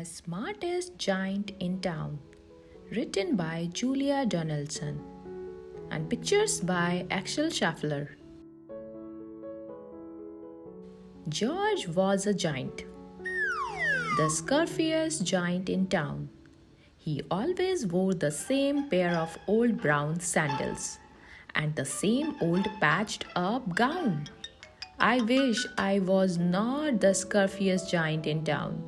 Smartest Giant in Town, written by Julia Donaldson, and pictures by Axel Schaffler. George was a giant, the scurfiest giant in town. He always wore the same pair of old brown sandals and the same old patched up gown. I wish I was not the scurfiest giant in town,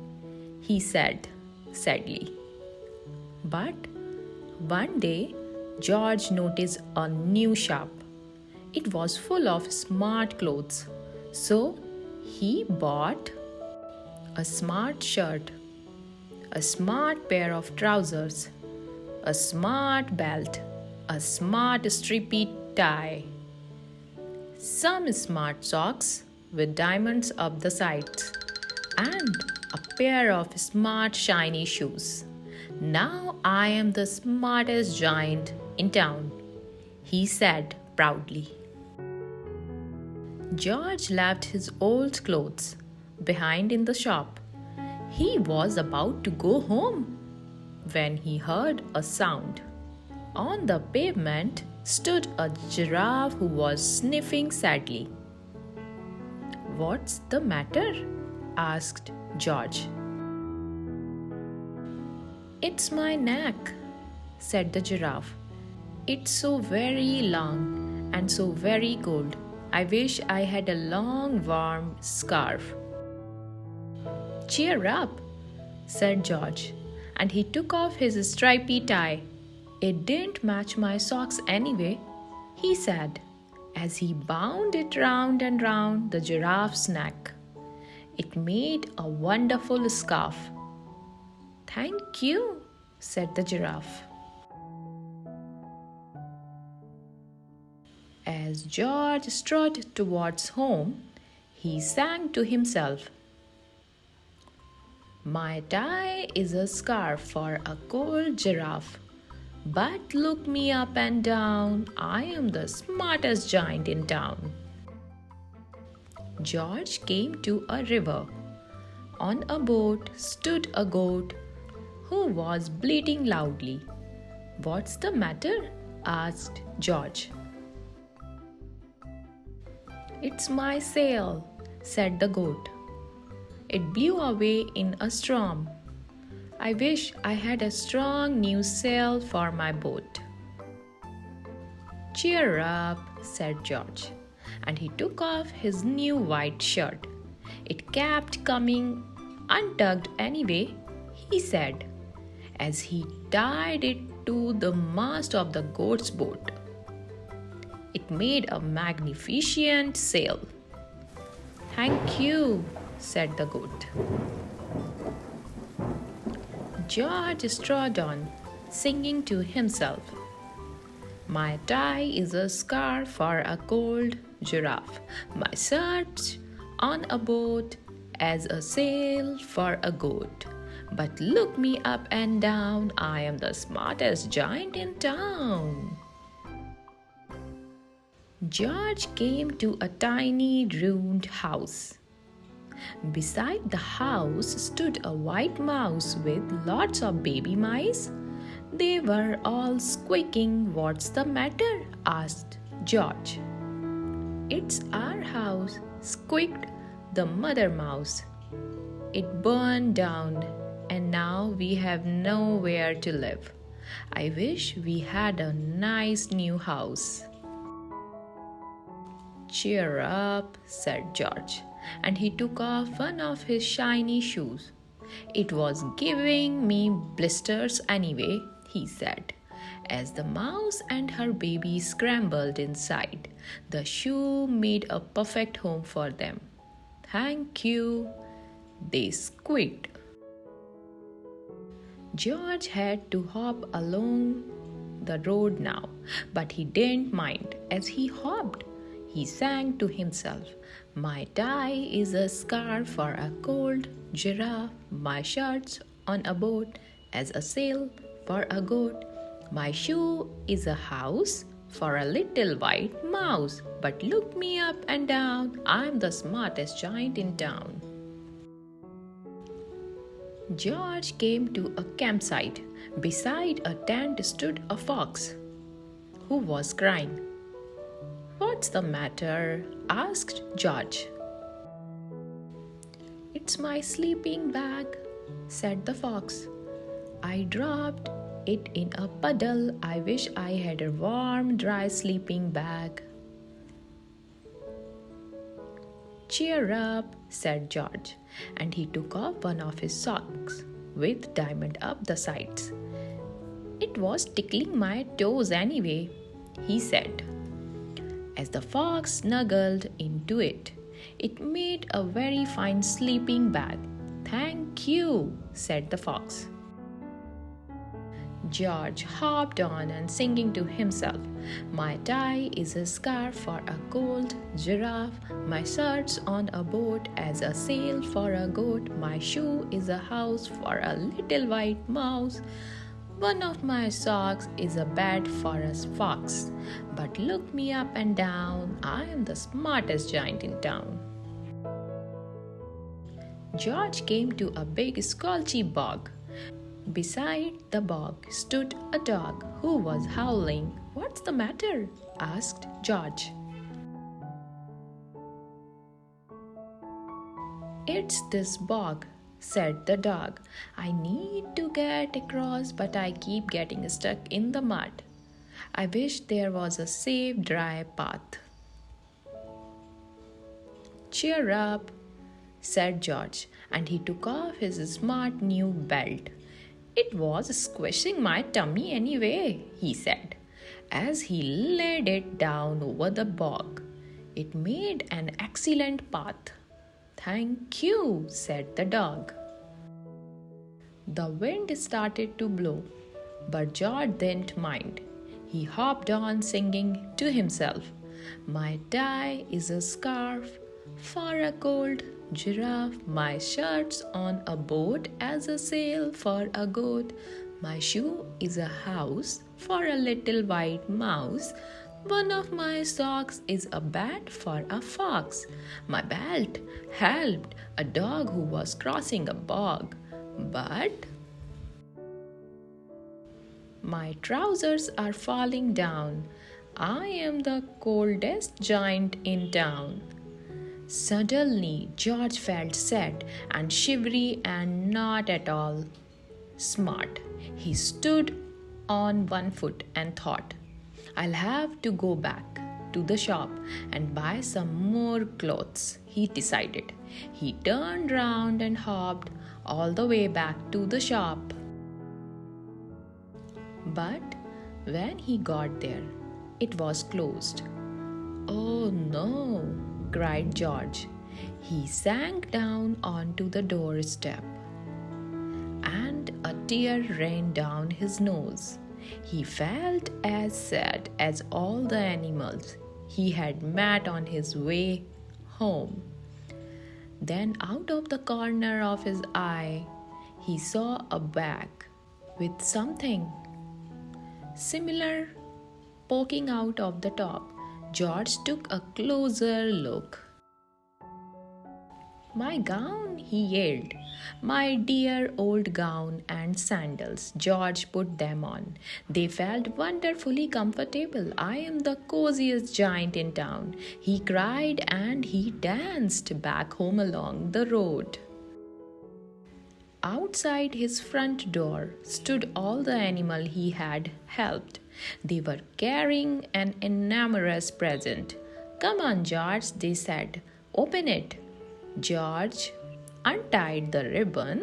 he said sadly. But one day, George noticed a new shop. It was full of smart clothes, so he bought a smart shirt, a smart pair of trousers, a smart belt, a smart stripy tie, some smart socks with diamonds up the sides, and a pair of smart shiny shoes. Now I am the smartest giant in town, he said proudly. George left his old clothes behind in the shop. He was about to go home when he heard a sound. On the pavement stood a giraffe who was sniffing sadly. "What's the matter?" asked George. "It's my neck," said the giraffe. "It's so very long and so very cold. I wish I had a long, warm scarf." "Cheer up," said George, and he took off his stripy tie. "It didn't match my socks anyway," he said, as he bound it round and round the giraffe's neck. It made a wonderful scarf. "Thank you," said the giraffe. As George strode towards home, he sang to himself, "My tie is a scarf for a cold giraffe. But look me up and down, I am the smartest giant in town." George came to a river. On a boat stood a goat who was bleating loudly. "What's the matter?" asked George. "It's my sail," said the goat. "It blew away in a storm. I wish I had a strong new sail for my boat." "Cheer up," said George, and he took off his new white shirt. "It kept coming untucked anyway," he said, as he tied it to the mast of the goat's boat. It made a magnificent sail. "Thank you," said the goat. George strode on, singing to himself, "My tie is a scarf for a cold giraffe. My search on a boat as a sail for a goat. But look me up and down, I am the smartest giant in town." George came to a tiny ruined house. Beside the house stood a white mouse with lots of baby mice. They were all squeaking. "What's the matter?" asked George. "It's our house," squeaked the mother mouse. "It burned down, and now we have nowhere to live. I wish we had a nice new house." "Cheer up," said George, and he took off one of his shiny shoes. "It was giving me blisters anyway," he said, as the mouse and her baby scrambled inside. The shoe made a perfect home for them. "Thank you," they squeaked. George had to hop along the road now, but he didn't mind. As he hopped, he sang to himself, "My tie is a scarf for a cold giraffe. My shirt's on a boat as a sail for a goat. My shoe is a house for a little white mouse. But look me up and down, I'm the smartest giant in town." George came to a campsite. Beside a tent stood a fox who was crying. "What's the matter?" asked George. "It's my sleeping bag," said the fox. "I dropped it in a puddle. I wish I had a warm, dry sleeping bag." "Cheer up," said George, and he took off one of his socks with diamond up the sides. "It was tickling my toes anyway," he said. As the fox snuggled into it, it made a very fine sleeping bag. "Thank you," said the fox. George hopped on and singing to himself, "My tie is a scarf for a cold giraffe, my shirt's on a boat as a sail for a goat, my shoe is a house for a little white mouse, one of my socks is a bed for a fox, but look me up and down, I am the smartest giant in town." George came to a big squelchy bog. Beside the bog stood a dog who was howling. "What's the matter?" asked George. "It's this bog," said the dog. "I need to get across, but I keep getting stuck in the mud. I wish there was a safe, dry path." "Cheer up," said George, and he took off his smart new belt. "It was squishing my tummy anyway," he said, as he laid it down over the bog. "It made an excellent path." "Thank you," said the dog. The wind started to blow, but George didn't mind. He hopped on singing to himself, "My tie is a scarf for a cold giraffe, my shirt's on a boat as a sail for a goat, my shoe is a house for a little white mouse, one of my socks is a bed for a fox, my belt helped a dog who was crossing a bog, but my trousers are falling down. I am the coldest giant in town." Suddenly, George felt sad and shivery and not at all smart. He stood on one foot and thought, "I'll have to go back to the shop and buy some more clothes," he decided. He turned round and hopped all the way back to the shop. But when he got there, it was closed. "Oh no!" cried George. He sank down onto the doorstep, and a tear ran down his nose. He felt as sad as all the animals he had met on his way home. Then, out of the corner of his eye, he saw a bag with something similar poking out of the top. George took a closer look. "My gown," he yelled. "My dear old gown and sandals." George put them on. They felt wonderfully comfortable. "I am the coziest giant in town," he cried, and he danced back home along the road. Outside his front door stood all the animals he had helped. They were carrying an enormous present. "Come on, George," they said. "Open it." George untied the ribbon.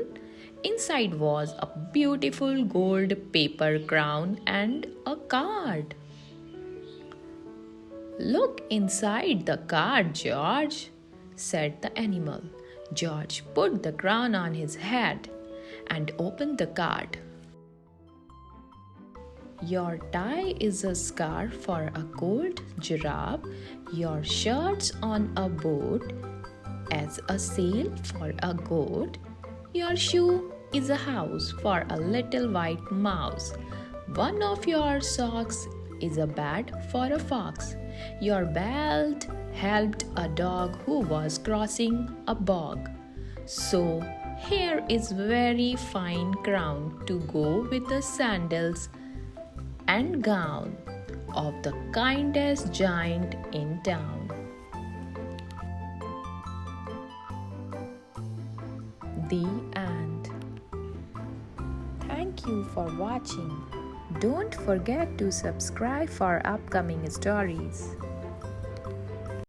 Inside was a beautiful gold paper crown and a card. "Look inside the card, George," said the animal. George put the crown on his head and opened the card. "Your tie is a scarf for a cold giraffe, your shirt's on a boat as a sail for a goat, your shoe is a house for a little white mouse, one of your socks is a bed for a fox, your belt helped a dog who was crossing a bog, so Here is very fine crown to go with the sandals and gown of the kindest giant in town. The end. Thank you for watching. Don't forget to subscribe for upcoming stories.